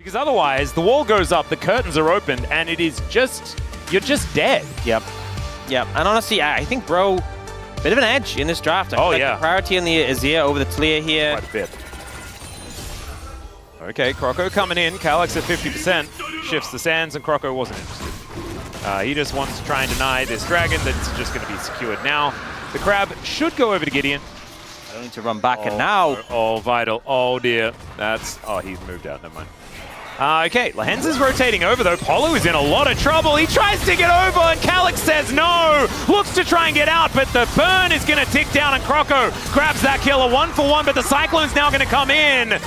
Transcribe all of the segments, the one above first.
Because otherwise, the wall goes up, the curtains are opened, and it is just, you're just dead. Yep. And honestly, I think Bro, bit of an edge in this draft. I feel like the priority on the Azir over the Talia here. Quite a bit. Okay, Croco coming in, Calyx at 50%, shifts the sands, and Croco wasn't interested. He just wants to try and deny this dragon that's just going to be secured now. The crab should go over to Gideon. I don't need to run back, and now... Oh, Vital. Oh, dear. That's... Oh, he's moved out. Never mind. Okay, Lehens is rotating over, though. Polo is in a lot of trouble. He tries to get over, and Calyx says no. Looks to try and get out, but the burn is going to tick down, and Croco grabs that kill. A 1-for-1, but the Cyclone's now going to come in.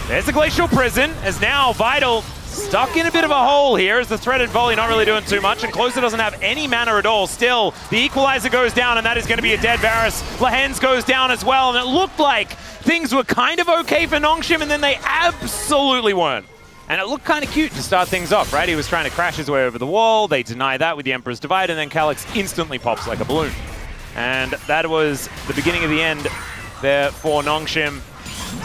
There's the Glacial Prison, as now Vital stuck in a bit of a hole here as the threaded volley not really doing too much, and Closer doesn't have any mana at all. Still, the Equalizer goes down, and that is going to be a dead Varus. Lehens goes down as well, and it looked like things were kind of okay for Nongshim, and then they absolutely weren't. And it looked kind of cute to start things off, right? He was trying to crash his way over the wall. They deny that with the Emperor's Divide, and then Calyx instantly pops like a balloon. And that was the beginning of the end there for Nongshim.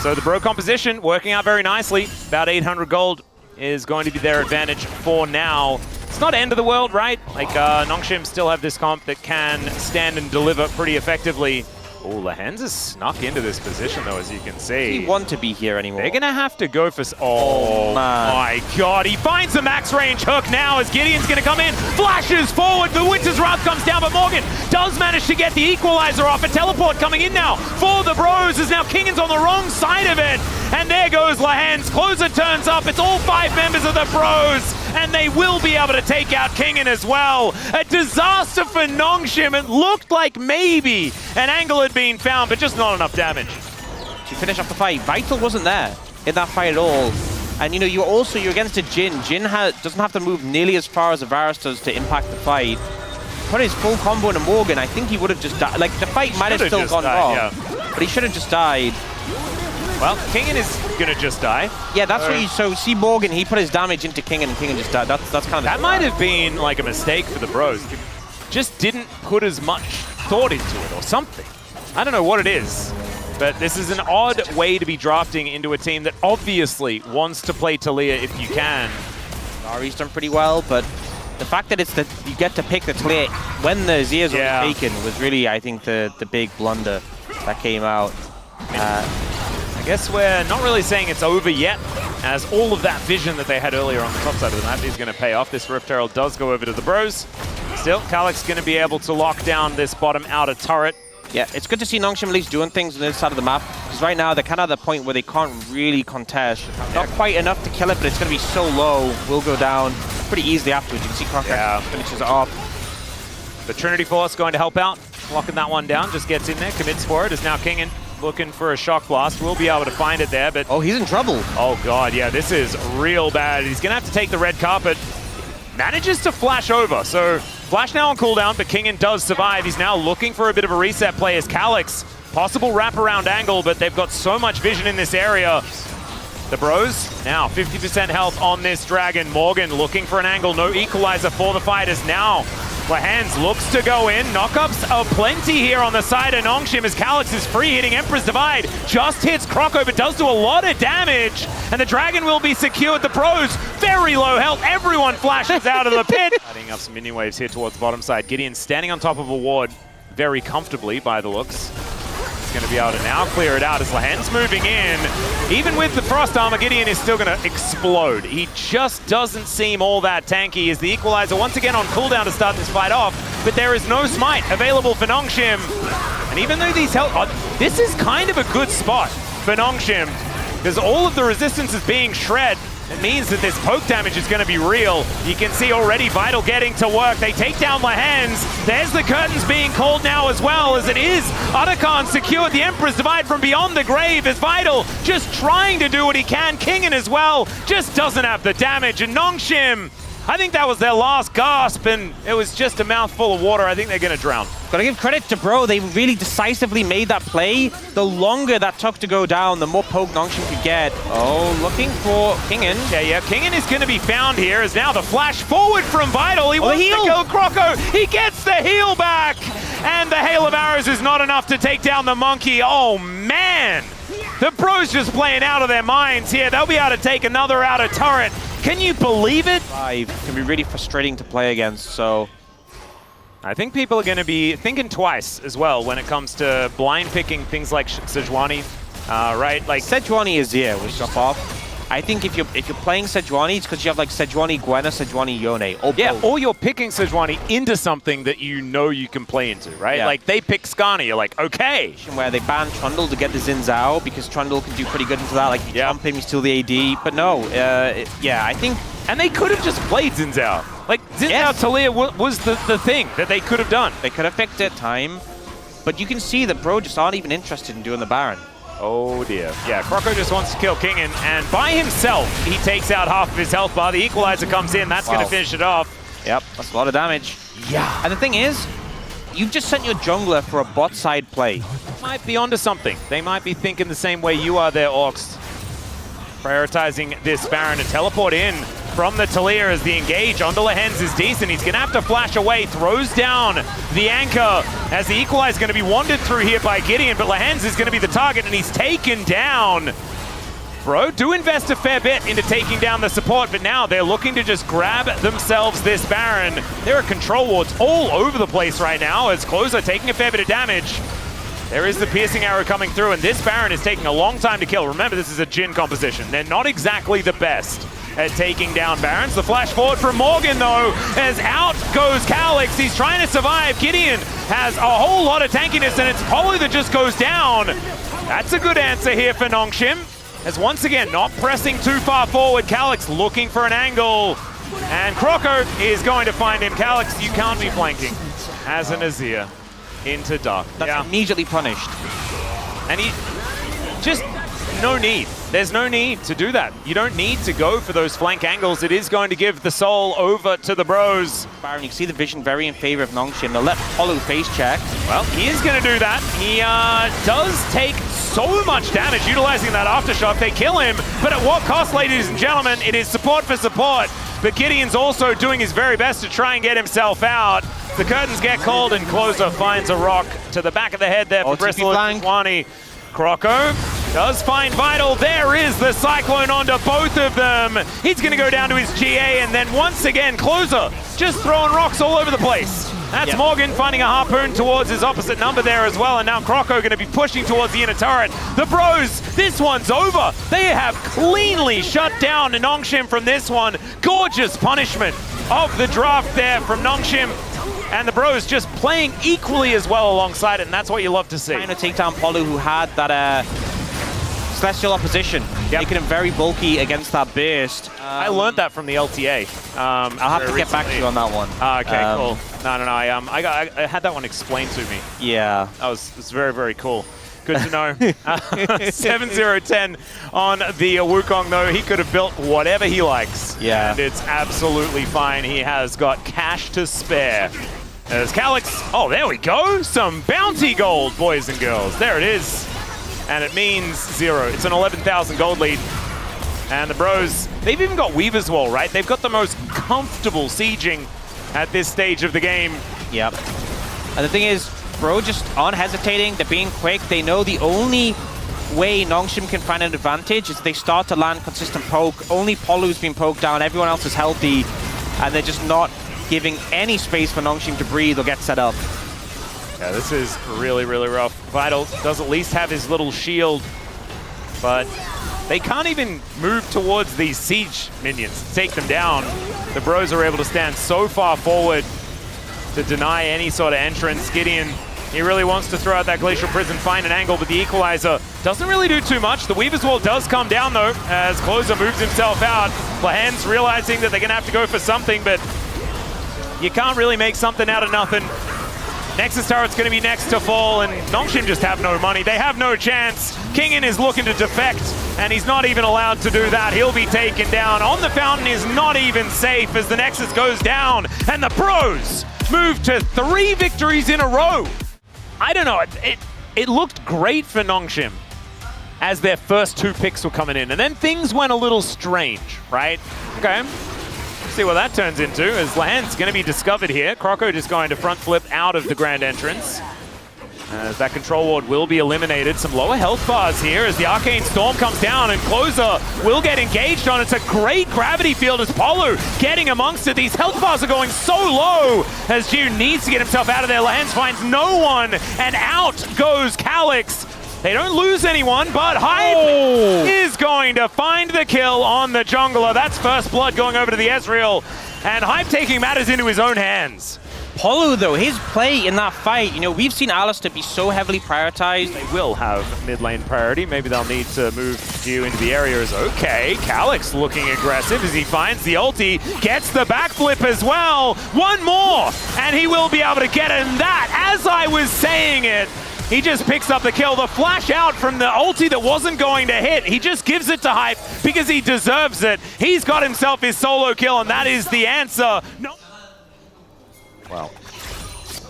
So the Bro composition working out very nicely. About 800 gold is going to be their advantage for now. It's not end of the world, right? Like, Nongshim still have this comp that can stand and deliver pretty effectively. Oh, Lehens has snuck into this position, though, as you can see. Does he want to be here anymore? They're going to have to go for... Oh, my God. He finds the max range hook now as Gideon's going to come in. Flashes forward. The Winter's Wrath comes down, but Morgan does manage to get the Equalizer off. A teleport coming in now for the Bros as now Kingan's on the wrong side of it. And there goes Lehens. Closer turns up. It's all 5 members of the Bros. And they will be able to take out Kingan as well. A disaster for Nongshim. It looked like maybe an angle had been found, but just not enough damage. To finish off the fight, Vital wasn't there in that fight at all. And you know, you're against a Jhin. Jhin doesn't have to move nearly as far as a Varus does to impact the fight. Put his full combo into Morgan, I think he would have just died. Like, the fight might have still gone wrong, but he should have just died. Well, Kingan is going to just die. Yeah, that's what you... So, see Morgan, he put his damage into Kingan, and Kingan just died. That's kind of... That might have been, like, a mistake for the Bros. Just didn't put as much thought into it or something. I don't know what it is, but this is an odd way to be drafting into a team that obviously wants to play Talia if you can. Ari's done pretty well, but the fact that it's that you get to pick the Talia when the Azir's already taken was really, I think, the big blunder that came out. I guess we're not really saying it's over yet, as all of that vision that they had earlier on the top side of the map is going to pay off. This Rift Herald does go over to the Bros. Still, Calyx going to be able to lock down this bottom outer turret. Yeah, it's good to see Nongshim at least doing things on this side of the map, because right now they're kind of at the point where they can't really contest. Not quite enough to kill it, but it's going to be so low. Will go down pretty easily afterwards. You can see Crocker finishes it off. The Trinity Force going to help out, locking that one down, just gets in there, commits for it, is now Kingan looking for a shock blast. We'll be able to find it there, but... Oh, he's in trouble. Oh, God, yeah, this is real bad. He's going to have to take the red carpet. Manages to flash over, so flash now on cooldown, but Kingan does survive. He's now looking for a bit of a reset play as Calyx. Possible wraparound angle, but they've got so much vision in this area. The Bros now 50% health on this dragon. Morgan looking for an angle, no equalizer for the fighters now. Lehens looks to go in. Knockups are plenty here on the side of Nongshim as Calyx is free hitting Emperor's Divide. Just hits Croco, but does do a lot of damage. And the dragon will be secured. The Bros, very low health. Everyone flashes out of the pit. Adding up some mini waves here towards the bottom side. Gideon standing on top of a ward very comfortably by the looks. He's going to be able to now clear it out as Lehens moving in. Even with the Frost Armor, Gideon is still going to explode. He just doesn't seem all that tanky as the Equalizer once again on cooldown to start this fight off, but there is no smite available for Nongshim. And even though these this is kind of a good spot for Nongshim, because all of the resistance is being shred. It means that this poke damage is going to be real. You can see already Vital getting to work. They take down Lehens. There's the curtains being called now as well, as it is Otacon secured the Emperor's Divide from beyond the grave as Vital just trying to do what he can. Kingan as well just doesn't have the damage. And Nongshim, I think that was their last gasp, and it was just a mouthful of water. I think they're going to drown. Gotta give credit to Bro. They really decisively made that play. The longer that took to go down, the more poke Nongshim could get. Oh, looking for Kingan. Yeah, Kingan is going to be found here as now the flash forward from Vital. He wants to kill Croco. He gets the heal back. And the Hail of Arrows is not enough to take down the monkey. Oh, man. The Bros just playing out of their minds here. They'll be able to take another outer turret. Can you believe it? 5 can be really frustrating to play against, so... I think people are going to be thinking twice as well when it comes to blind picking things like Sejuani, right? Like Sejuani is was drop off. I think if you're playing Sejuani, it's because you have like Sejuani Gwenna, Sejuani Yone, or both. or you're picking Sejuani into something that you know you can play into, right? Yeah. Like they pick Skani, you're like, okay. Where they ban Trundle to get the Xin Zhao because Trundle can do pretty good into that. Like you jump him, you steal the AD. But no, I think. And they could have just played Xin Zhao. Like Xin Zhao Talia was the thing that they could have done. They could have picked it time. But you can see that Bro just aren't even interested in doing the Baron. Oh dear. Yeah, Croco just wants to kill Kingen, and by himself, he takes out half of his health bar. The equalizer comes in, that's going to finish it off. Yep, that's a lot of damage. Yeah. And the thing is, you've just sent your jungler for a bot side play. Might be onto something. They might be thinking the same way you are there, Orcs. Prioritizing this Baron to teleport in from the Talia as the engage onto Lehens is decent. He's going to have to flash away, throws down the anchor as the equalizer is going to be wandered through here by Gideon, but Lehens is going to be the target and he's taken down. Bro, do invest a fair bit into taking down the support, but now they're looking to just grab themselves this Baron. There are control wards all over the place right now as Closer taking a fair bit of damage. There is the piercing arrow coming through, and this Baron is taking a long time to kill. Remember, this is a Jhin composition. They're not exactly the best at taking down Barons. The flash forward from Morgan, though, as out goes Calyx. He's trying to survive. Gideon has a whole lot of tankiness, and it's Polo that just goes down. That's a good answer here for Nongshim, as once again, not pressing too far forward. Calyx looking for an angle, and Croco is going to find him. Calyx, you can't be flanking as an Azir into Dark. That's immediately punished. And he just, no need. There's no need to do that. You don't need to go for those flank angles. It is going to give the soul over to the Bros. Baron, you can see the vision very in favor of Nongshim. They'll let Polo face check. Well, he is going to do that. He does take so much damage utilizing that aftershock. They kill him, but at what cost, ladies and gentlemen? It is support for support. But Gideon's also doing his very best to try and get himself out. The curtains get called, and Closer finds a rock to the back of the head there for Bristle and Sejuani. Croco does find Vital. There is the Cyclone onto both of them. He's going to go down to his GA, and then once again, Closer just throwing rocks all over the place. That's Morgan finding a harpoon towards his opposite number there as well, and now Croco going to be pushing towards the inner turret. The Bros, this one's over. They have cleanly shut down Nongshim from this one. Gorgeous punishment of the draft there from Nongshim. And the Bros just playing equally as well alongside it, and that's what you love to see. Trying to take down Polo, who had that Celestial opposition, making him very bulky against that burst. I learned that from the LTA. I'll have to get back to you on that one. Okay, cool. No, I had that one explained to me. Yeah. That was very, very cool. Good to know. 7-0-10 on the Wukong, though. He could have built whatever he likes. Yeah. And it's absolutely fine. He has got cash to spare. As Calyx, oh, there we go. Some bounty gold, boys and girls. There it is. And it means 0. It's an 11,000 gold lead. And the Bros, they've even got Weaver's Wall, right? They've got the most comfortable sieging at this stage of the game. Yep. And the thing is, Bro just aren't hesitating. They're being quick. They know the only way Nongshim can find an advantage is they start to land consistent poke. Only Polu's been poked down. Everyone else is healthy. And they're just not giving any space for Nongshim to breathe or get set up. Yeah, this is really, really rough. Vital does at least have his little shield, but they can't even move towards these siege minions to take them down. The Bros are able to stand so far forward to deny any sort of entrance. Gideon, he really wants to throw out that Glacial Prison, find an angle, but the Equalizer doesn't really do too much. The Weaver's Wall does come down, though, as Closer moves himself out. Lehens realizing that they're going to have to go for something, but you can't really make something out of nothing. Nexus turret's going to be next to fall, and Nongshim just have no money. They have no chance. Kingen is looking to defect, and he's not even allowed to do that. He'll be taken down. On the Fountain is not even safe as the Nexus goes down, and the Bros move to 3 victories in a row. I don't know, it looked great for Nongshim as their first 2 picks were coming in, and then things went a little strange, right? Okay. See what that turns into, as Lehens going to be discovered here. Croco just going to front flip out of the grand entrance. As that control ward will be eliminated. Some lower health bars here as the Arcane Storm comes down and Closer will get engaged on. It's a great gravity field as Polu getting amongst it. These health bars are going so low as Jiu needs to get himself out of their lands, finds no one, and out goes Calyx. They don't lose anyone, but Hype is going to find the kill on the jungler. That's first blood going over to the Ezreal, and Hype taking matters into his own hands. Polu, though, his play in that fight, you know, we've seen Alistar be so heavily prioritized. They will have mid lane priority. Maybe they'll need to move Jiu into the areas. Okay, Calyx looking aggressive as he finds the ulti, gets the backflip as well. One more, and he will be able to get it. And that, as I was saying it, he just picks up the kill. The flash out from the ulti that wasn't going to hit. He just gives it to Hype because he deserves it. He's got himself his solo kill, and that is the answer. No. Well,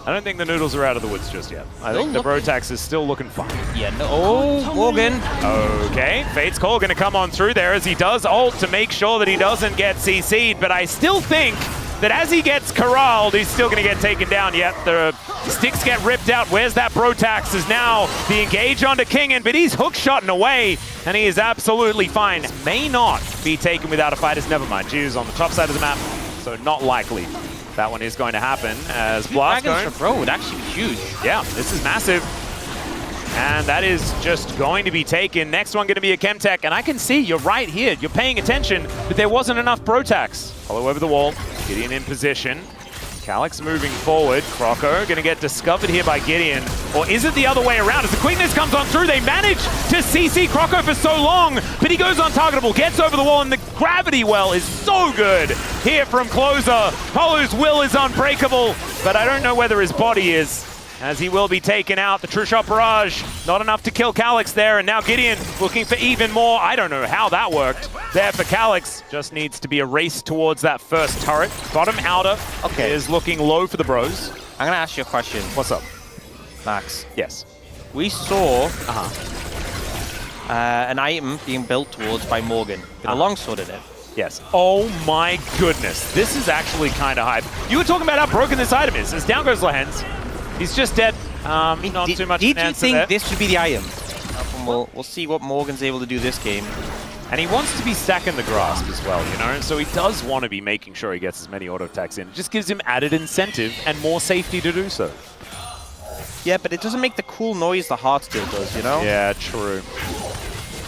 I don't think the noodles are out of the woods just yet. I think the Brotax is still looking fine. Yeah, no. Oh, Morgan. Okay, Fate's Call going to come on through there as he does ult to make sure that he doesn't get CC'd, but I still think that as he gets corralled, he's still going to get taken down. Yet the sticks get ripped out. Where's that Brotax? Is now the engage onto Kingen, but he's hook-shotting away, and he is absolutely fine. May not be taken without a fight. As never mind. Jiu's on the top side of the map, so not likely. That one is going to happen as Blast Dragons for Bro would actually be huge. Yeah, this is massive. And that is just going to be taken. Next one going to be a Chemtech, and I can see you're right here. You're paying attention, but there wasn't enough Brotax. Follow over the wall, Gideon in position. Calyx moving forward. Croco going to get discovered here by Gideon. Or is it the other way around? As the quickness comes on through, they manage to CC Croco for so long, but he goes untargetable, gets over the wall, and the gravity well is so good here from Closer. Polu's will is unbreakable, but I don't know whether his body is, as he will be taken out. The True Shot Barrage, not enough to kill Calyx there, and now Gideon looking for even more. I don't know how that worked there for Calyx. Just needs to be a race towards that first turret. Bottom outer is looking low for the bros. I'm going to ask you a question. What's up? Max. Yes. We saw an item being built towards by Morgan with a longsword in it. Yes. Oh my goodness. This is actually kind of hype. You were talking about how broken this item is. As down goes Lehens. He's just dead. Not too much Did an you answer think there. this would be the item? We'll see what Morgan's able to do this game. And he wants to be stacking the grasp as well, you know? So he does want to be making sure he gets as many auto attacks in. It just gives him added incentive and more safety to do so. Yeah, but it doesn't make the cool noise the Heartsteel does, you know? Yeah, true.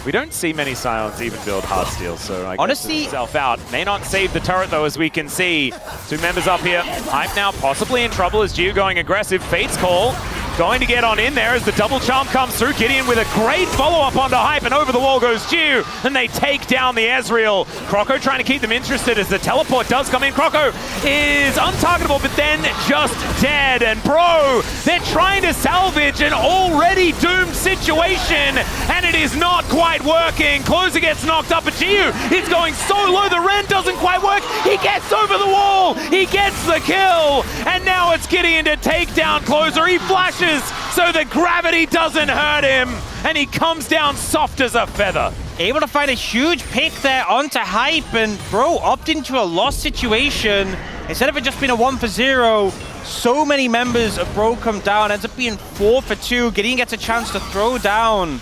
We don't see many Silence even build Heartsteel, so I honestly, guess itself out. May not save the turret, though, as we can see. Two members up here. Hype now possibly in trouble as Jiu going aggressive. Fate's Call going to get on in there as the double charm comes through. Gideon with a great follow-up onto Hype, and over the wall goes Jiu, and they take down the Ezreal. Croco trying to keep them interested as the teleport does come in. Croco is untargetable, but then just dead. And bro, they're trying to salvage an already doomed situation, and it is not quite working. Closer gets knocked up, but Jiu is going so low, the Ren doesn't quite work. He gets over the wall, he gets the kill, and now it's Gideon to take down Closer. He flashes so the gravity doesn't hurt him, and he comes down soft as a feather. Able to find a huge pick there onto Hype, and bro opted into a lost situation. Instead of it just being a 1-for-0, so many members of Bro come down, ends up being 4-for-2. Gideon gets a chance to throw down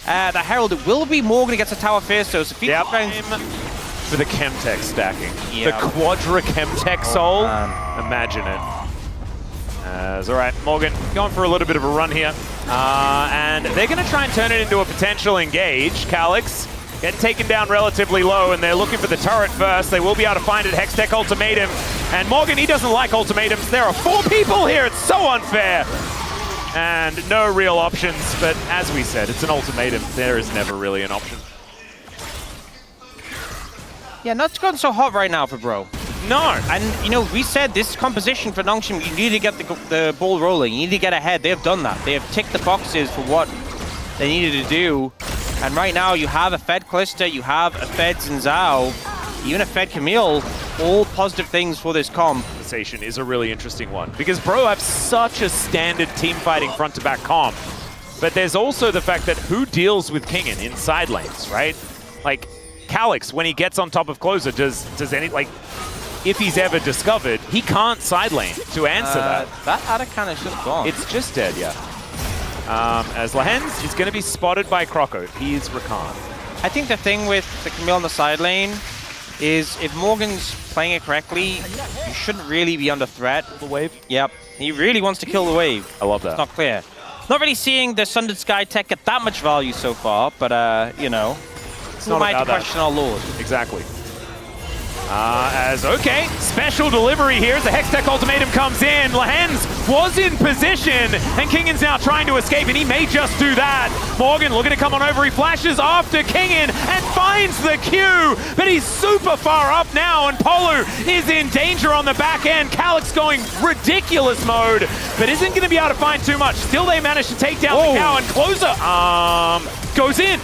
the Herald. It will be Morgan who gets a tower first, though. So for the Chemtech stacking. The Quadra Chemtech soul. Imagine it. All right, Morgan going for a little bit of a run here. And they're going to try and turn it into a potential engage. Calyx getting taken down relatively low, and they're looking for the turret first. They will be able to find it. Hextech Ultimatum. And Morgan, he doesn't like ultimatums. There are 4 people here. It's so unfair. And no real options, but as we said, it's an ultimatum. There is never really an option. Yeah, not gone so hot right now for Bro. No. And, you know, we said this composition for Nongshim, you need to get the ball rolling. You need to get ahead. They have done that. They have ticked the boxes for what they needed to do. And right now, you have a Fed Calista, you have a Fed Zinzao, even a Fed Camille. All positive things for this comp. Conversation is a really interesting one because Bro have such a standard team fighting front to back comp, but there's also the fact that who deals with Kingen in side lanes, right? Like Calyx, when he gets on top of Closer, does any, like, if he's ever discovered, he can't side lane to answer that. That Arakan is just gone. It's just dead, yeah. As Lehens is going to be spotted by Croco. He's Rakan. I think the thing with the Camille on the side lane is if Morgan's playing it correctly, you shouldn't really be under threat. The wave? Yep. He really wants to kill the wave. I love that. It's not clear. Not really seeing the Sundered Sky tech get that much value so far, but, you know, it's who not am I to about that. question our lord? Exactly. Okay, special delivery here as the Hextech ultimatum comes in. Lehens was in position, and Kingan's now trying to escape, and he may just do that. Morgan looking to come on over, he flashes after Kingan and finds the Q, but he's super far up now, and Polu is in danger on the back end. Calyx going ridiculous mode, but isn't going to be able to find too much. Still, they manage to take down the cow, and Closer goes in.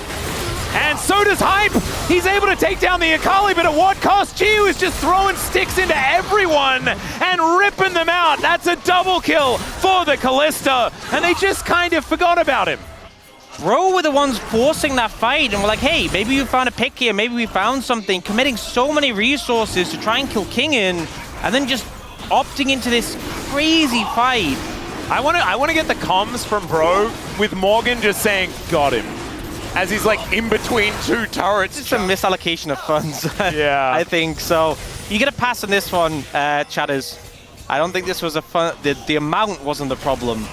And so does Hype. He's able to take down the Akali, but at what cost? Chiyu is just throwing sticks into everyone and ripping them out. That's a double kill for the Kalista, and they just kind of forgot about him. Bro were the ones forcing that fight, and we're like, hey, maybe we found a pick here, maybe we found something, committing so many resources to try and kill Kingan, and then just opting into this crazy fight. I want to get the comms from Bro with Morgan just saying, got him. As he's like in between two turrets. It's a misallocation of funds. Yeah. I think so. You get a pass on this one, Chatters. I don't think this was a fun. The amount wasn't the problem.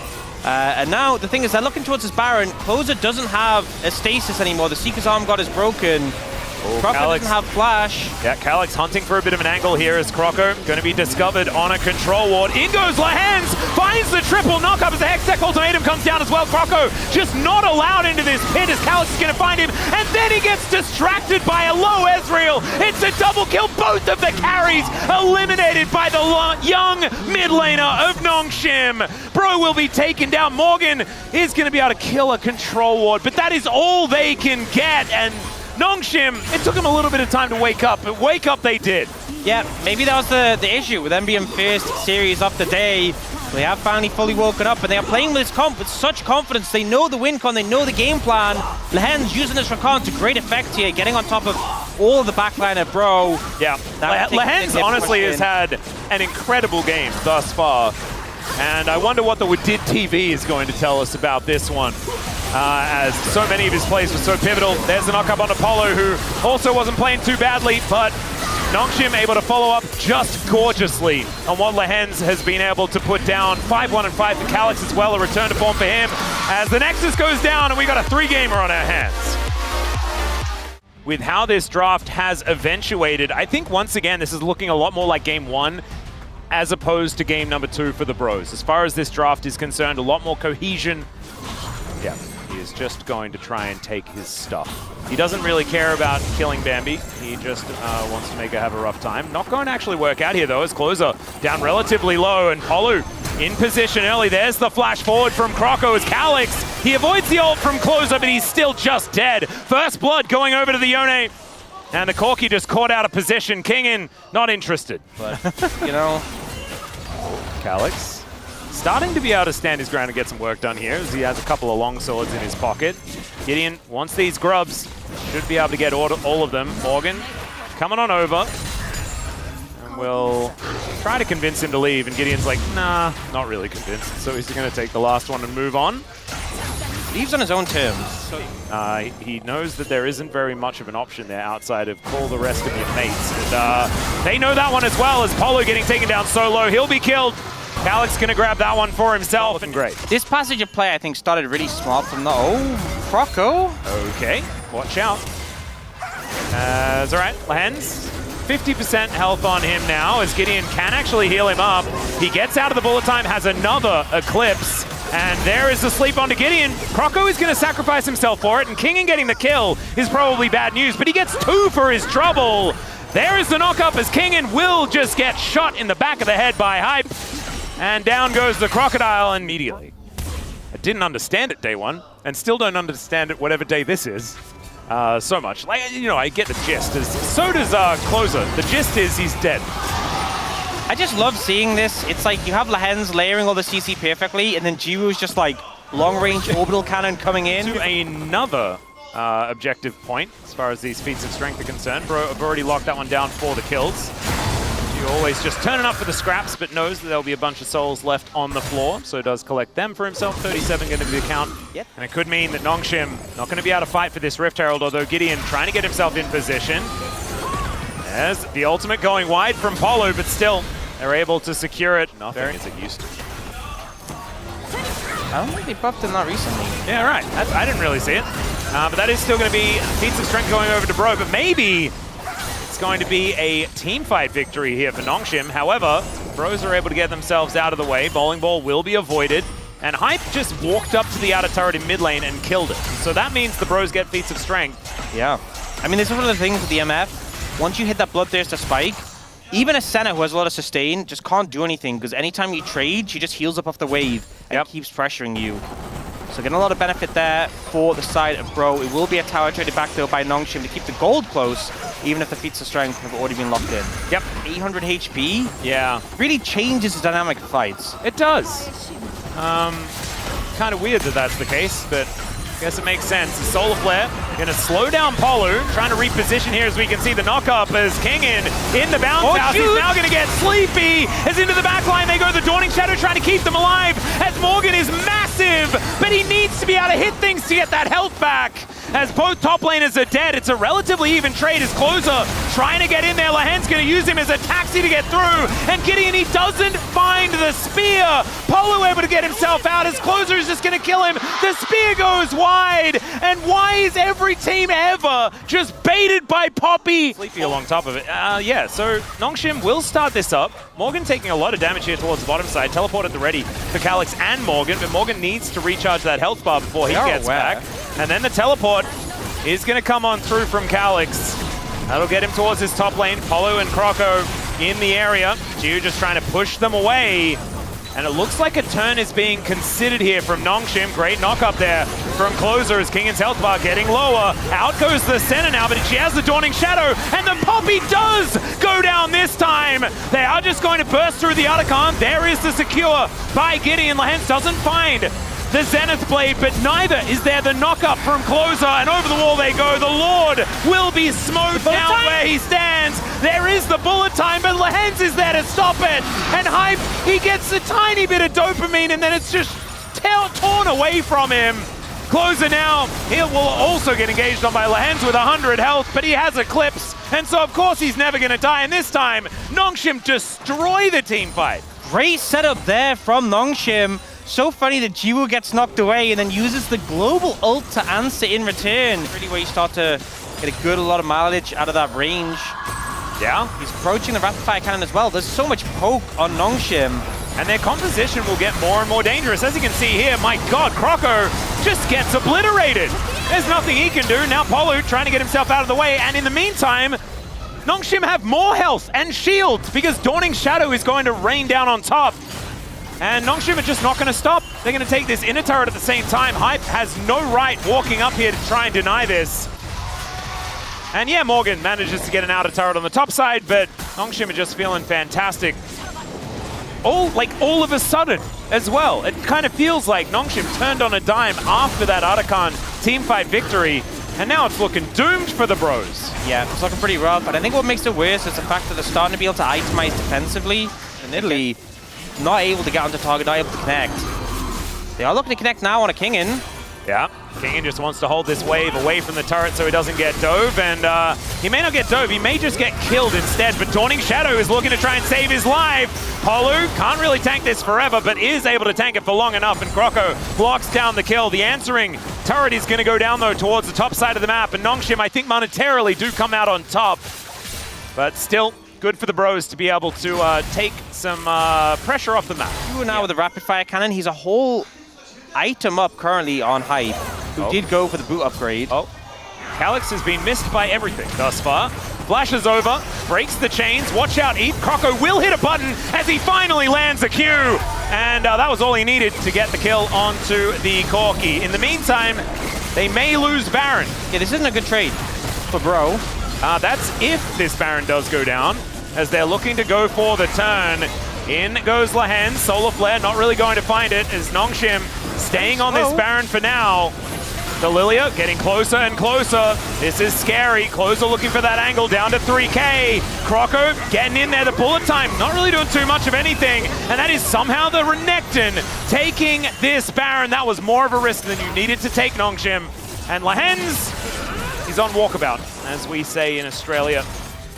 And now the thing is, they're looking towards this Baron. Closer doesn't have a stasis anymore. The Seeker's Arm God is broken. Croco doesn't have flash. Yeah, Calyx hunting for a bit of an angle here as Croco going to be discovered on a control ward. In goes Lehens, finds the triple knockup as the Hextech ultimatum comes down as well. Croco just not allowed into this pit as Calyx is going to find him, and then he gets distracted by a low Ezreal. It's a double kill. Both of the carries eliminated by the young mid laner of Nongshim. Bro will be taken down. Morgan is going to be able to kill a control ward, but that is all they can get, and Nongshim, it took him a little bit of time to wake up, but wake up they did. Yeah, maybe that was the issue with them being first series of the day. They have finally fully woken up, and they are playing with this comp with such confidence. They know the win con, they know the game plan. Lehens using this Rakan to great effect here, getting on top of all of the backline of Bro. Yeah, Lehens honestly has had an incredible game thus far, and I wonder what the Wadid TV is going to tell us about this one. As so many of his plays were so pivotal. There's the knock-up on Apollo, who also wasn't playing too badly, but Nongshim able to follow up just gorgeously on what Lehens has been able to put down. 5-1 and 5 for Calyx as well, a return to form for him, as the Nexus goes down and we got a 3-gamer on our hands. With how this draft has eventuated, I think once again this is looking a lot more like game 1 as opposed to game number 2 for the Bros. As far as this draft is concerned, a lot more cohesion. Yeah. Is just going to try and take his stuff. He doesn't really care about killing Bambi. He just wants to make her have a rough time. Not going to actually work out here, though, as Closer down relatively low, and Polu in position early. There's the flash forward from Croco as Calyx. He avoids the ult from Closer, but he's still just dead. First blood going over to the Yone. And the Corki just caught out of position. Kingan not interested. But, you know, Calyx starting to be able to stand his ground and get some work done here, as he has a couple of long swords in his pocket. Gideon wants these grubs, should be able to get all of them. Morgan coming on over, and we'll try to convince him to leave, and Gideon's like, nah, not really convinced. So he's going to take the last one and move on. leaves on his own terms. So, he knows that there isn't very much of an option there outside of call the rest of your mates. And they know that one as well, as Polo getting taken down solo. He'll be killed. Calyx gonna grab that one for himself, and great. This passage of play, I think, started really smart from the... Oh, Croco. Okay, watch out. It's all right, Lehens. 50% health on him now, as Gideon can actually heal him up. He gets out of the bullet time, has another Eclipse, and there is the sleep onto Gideon. Croco is gonna sacrifice himself for it, and Kingan getting the kill is probably bad news, but he gets 2 for his trouble. There is the knock-up as Kingan will just get shot in the back of the head by Hype. And down goes the Crocodile immediately. I didn't understand it day one, and still don't understand it whatever day this is. So much. Like, you know, I get the gist. So does Closer. The gist is he's dead. I just love seeing this. It's like you have Lehens layering all the CC perfectly, and then Jiwoo's just like long-range orbital cannon coming in. To another objective point, as far as these feats of strength are concerned. Bro, I've already locked that one down for the kills. He always just turning up for the scraps, but knows that there'll be a bunch of souls left on the floor, so does collect them for himself. 37 going to be the count. Yep. And it could mean that Nongshim not going to be able to fight for this Rift Herald, although Gideon trying to get himself in position. There's the ultimate going wide from Polo, but still, they're able to secure it. Nothing as it used to. I don't think they buffed him that recently. Yeah, right. I didn't really see it. But that is still going to be feats of strength going over to Bro, but maybe it's going to be a team fight victory here for Nongshim. However, Bros are able to get themselves out of the way. Bowling Ball will be avoided. And Hype just walked up to the outer turret in mid lane and killed it. So that means the Bros get feats of strength. Yeah. I mean, this is one of the things with the MF. Once you hit that Bloodthirster spike, even a Senna who has a lot of sustain just can't do anything, because anytime you trade, she just heals up off the wave and keeps pressuring you. So getting a lot of benefit there for the side of Bro. It will be a tower traded back though by Nongshim to keep the gold close, even if the feats of strength have already been locked in. Yep. 800 HP. Yeah. Really changes the dynamic of fights. It does. Kind of weird that that's the case, but I guess it makes sense. The Solar Flare going to slow down Polu, trying to reposition here as we can see the knock-up as Kingin in the bounce house. He's now going to get sleepy as into the back line they go. The Dawning Shadow trying to keep them alive as Morgan is massive, but he needs to be able to hit things to get that health back. As both top laners are dead, it's a relatively even trade as Closer trying to get in there. Lahen's going to use him as a taxi to get through, and Gideon, he doesn't find the spear. Polu able to get himself out as Closer is just going to kill him. The spear goes wide, and why is every team ever just baited by Poppy? Sleepy along top of it. Yeah, so Nongshim will start this up. Morgan taking a lot of damage here towards the bottom side. Teleport at the ready for Calyx and Morgan, but Morgan needs to recharge that health bar before he gets back. And then the teleport is going to come on through from Calyx. That'll get him towards his top lane. Polo and Croco in the area. Gio just trying to push them away. And it looks like a turn is being considered here from Nongshim. Great knock up there from Closer as Kingin's health bar getting lower. Out goes the Senna now, but she has the Dawning Shadow, and the Poppy does go down this time. They are just going to burst through the Otacon. There is the secure by Gideon. Lahens doesn't find the Zenith Blade, but neither is there the knock-up from Closer, and over the wall they go. The Lord will be smote down where he stands. There is the bullet time, but Lahens is there to stop it. And Hype, he gets a tiny bit of dopamine, and then it's just torn away from him. Closer now, he will also get engaged on by Lahens with 100 health, but he has Eclipse, and so of course he's never gonna die, and this time, Nongshim destroy the team fight. Great setup there from Nongshim. So funny that Jiwoo gets knocked away and then uses the global ult to answer in return. Really where you start to get a lot of mileage out of that range. Yeah. He's approaching the rapid fire cannon as well. There's so much poke on Nongshim. And their composition will get more and more dangerous. As you can see here, my God, Croco just gets obliterated. There's nothing he can do. Now Polu trying to get himself out of the way. And in the meantime, Nongshim have more health and shields because Dawning Shadow is going to rain down on top. And Nongshim are just not going to stop. They're going to take this inner turret at the same time. Hype has no right walking up here to try and deny this. And yeah, Morgan manages to get an outer turret on the top side, but Nongshim are just feeling fantastic. All of a sudden as well. It kind of feels like Nongshim turned on a dime after that Otacon teamfight victory, and now it's looking doomed for the Bros. Yeah, it's looking pretty rough, but I think what makes it worse is the fact that they're starting to be able to itemize defensively, and Italy not able to get onto target, not able to connect. They are looking to connect now on a Kingin. Yeah, Kingin just wants to hold this wave away from the turret so he doesn't get dove, and he may not get dove, he may just get killed instead, but Dawning Shadow is looking to try and save his life. Polu can't really tank this forever, but is able to tank it for long enough, and Croco blocks down the kill. The answering turret is going to go down, though, towards the top side of the map, and Nongshim, I think, monetarily do come out on top, but still good for the Bros to be able to take some pressure off the map. Now with the rapid fire cannon, he's a whole item up currently on Hype, who did go for the boot upgrade. Calyx has been missed by everything thus far. Flashes over, breaks the chains. Watch out, Eat. Croco will hit a button as he finally lands a Q. And that was all he needed to get the kill onto the Corki. In the meantime, they may lose Baron. Yeah, this isn't a good trade for Bro. That's if this Baron does go down, as they're looking to go for the turn. In goes Lahen, Solar Flare not really going to find it, as Nongshim staying on this Baron for now. The Lilia getting closer and closer. This is scary. Closer looking for that angle down to 3K. Croco getting in there. The bullet time not really doing too much of anything. And that is somehow the Renekton taking this Baron. That was more of a risk than you needed to take, Nongshim. And Lehens, he's on walkabout, as we say in Australia.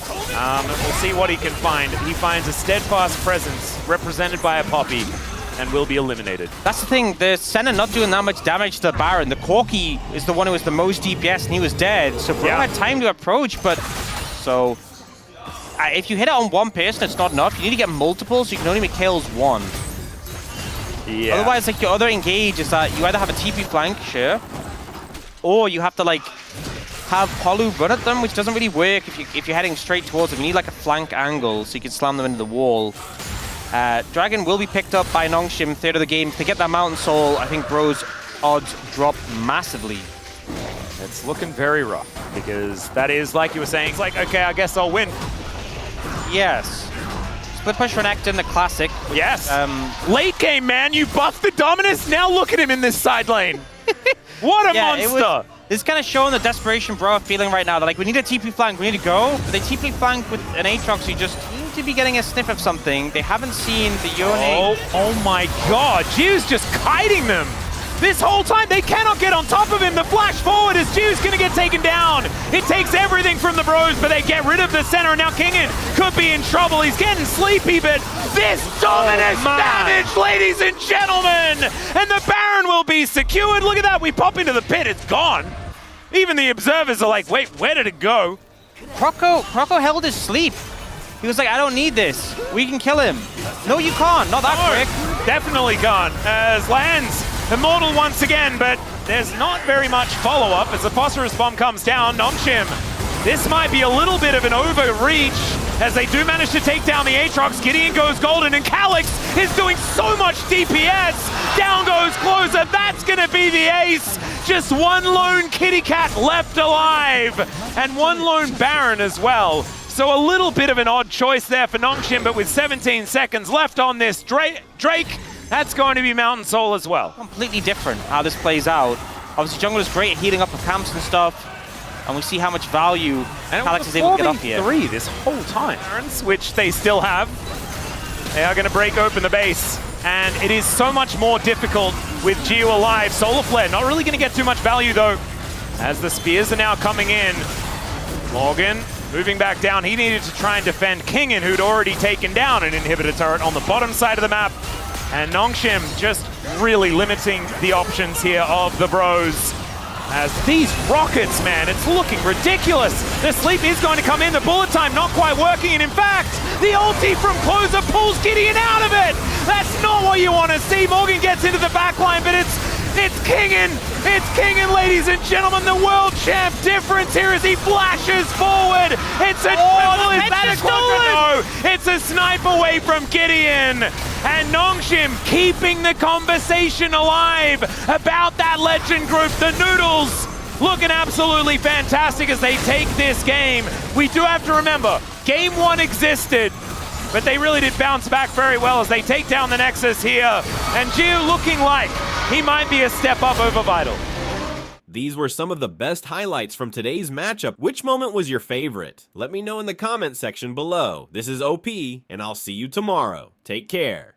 We'll see what he can find. He finds a steadfast presence represented by a Poppy and will be eliminated. That's the thing, the Senna not doing that much damage to the Baron. The Corki is the one who was the most DPS and he was dead. So Bro had time to approach, but so if you hit it on one person, it's not enough. You need to get multiple, so you can only make kills one. Yeah. Otherwise, like your other engage is that you either have a TP flank, sure, or you have to like have Polu run at them, which doesn't really work if you're heading straight towards them. You need like a flank angle so you can slam them into the wall. Dragon will be picked up by Nongshim, third of the game. If they get that Mountain Soul, I think Bro's odds drop massively. It's looking very rough, because that is, like you were saying, it's like, okay, I guess I'll win. Yes. Split push Renekton, the classic. Yes. Late game, man, you buffed the Dominus, now look at him in this side lane. What a monster! It's kind of showing the desperation Bro are feeling right now. They're like, we need a TP flank, we need to go. But they TP flank with an Aatrox, so you just need to be getting a sniff of something. They haven't seen the Yone. Oh my god, Jiu's just kiting them. This whole time, they cannot get on top of him. The flash forward as Jiu's gonna get taken down. It takes everything from the Bros, but they get rid of the center. And now Kingen could be in trouble. He's getting sleepy, but this Dominus damage, ladies and gentlemen! And the Baron will be secured. Look at that, we pop into the pit, it's gone. Even the observers are like, wait, where did it go? Croco held his sleep. He was like, I don't need this. We can kill him. No, you can't. Not that quick. Definitely gone. As lands immortal once again, but there's not very much follow-up as the Phosphorus Bomb comes down. Nongshim, this might be a little bit of an overreach as they do manage to take down the Aatrox. Gideon goes golden, and Calyx is doing so much DPS. Down goes Closer. That's going to be the ace. Just one lone kitty cat left alive, and one lone Baron as well. So a little bit of an odd choice there for Nongshim, but with 17 seconds left on this Drake, that's going to be Mountain Soul as well. Completely different how this plays out. Obviously, jungle is great at healing up with camps and stuff, and we see how much value Calyx is able to get up here. 4v3 this whole time, which they still have. They are going to break open the base, and it is so much more difficult with Jiu alive. Solar Flare not really going to get too much value though, as the spears are now coming in. Morgan moving back down. He needed to try and defend Kingen, who'd already taken down an inhibitor turret on the bottom side of the map. And Nongshim just really limiting the options here of the Bros. As these rockets, man, it's looking ridiculous. The sleep is going to come in, the bullet time not quite working, and in fact, the ulti from Closer pulls Gideon out of it. That's not what you want to see. Morgan gets into the backline, but it's Kingen. It's Kingen, ladies and gentlemen, the world champ. Difference here as he flashes forward. It's a triple. Is that a quadra? No, it's a snipe away from Gideon. And Nongshim keeping the conversation alive about that legend group, the Noodles, looking absolutely fantastic as they take this game. We do have to remember, game one existed, but they really did bounce back very well as they take down the Nexus here. And Jiu looking like he might be a step up over Vital. These were some of the best highlights from today's matchup. Which moment was your favorite? Let me know in the comment section below. This is OP, and I'll see you tomorrow. Take care.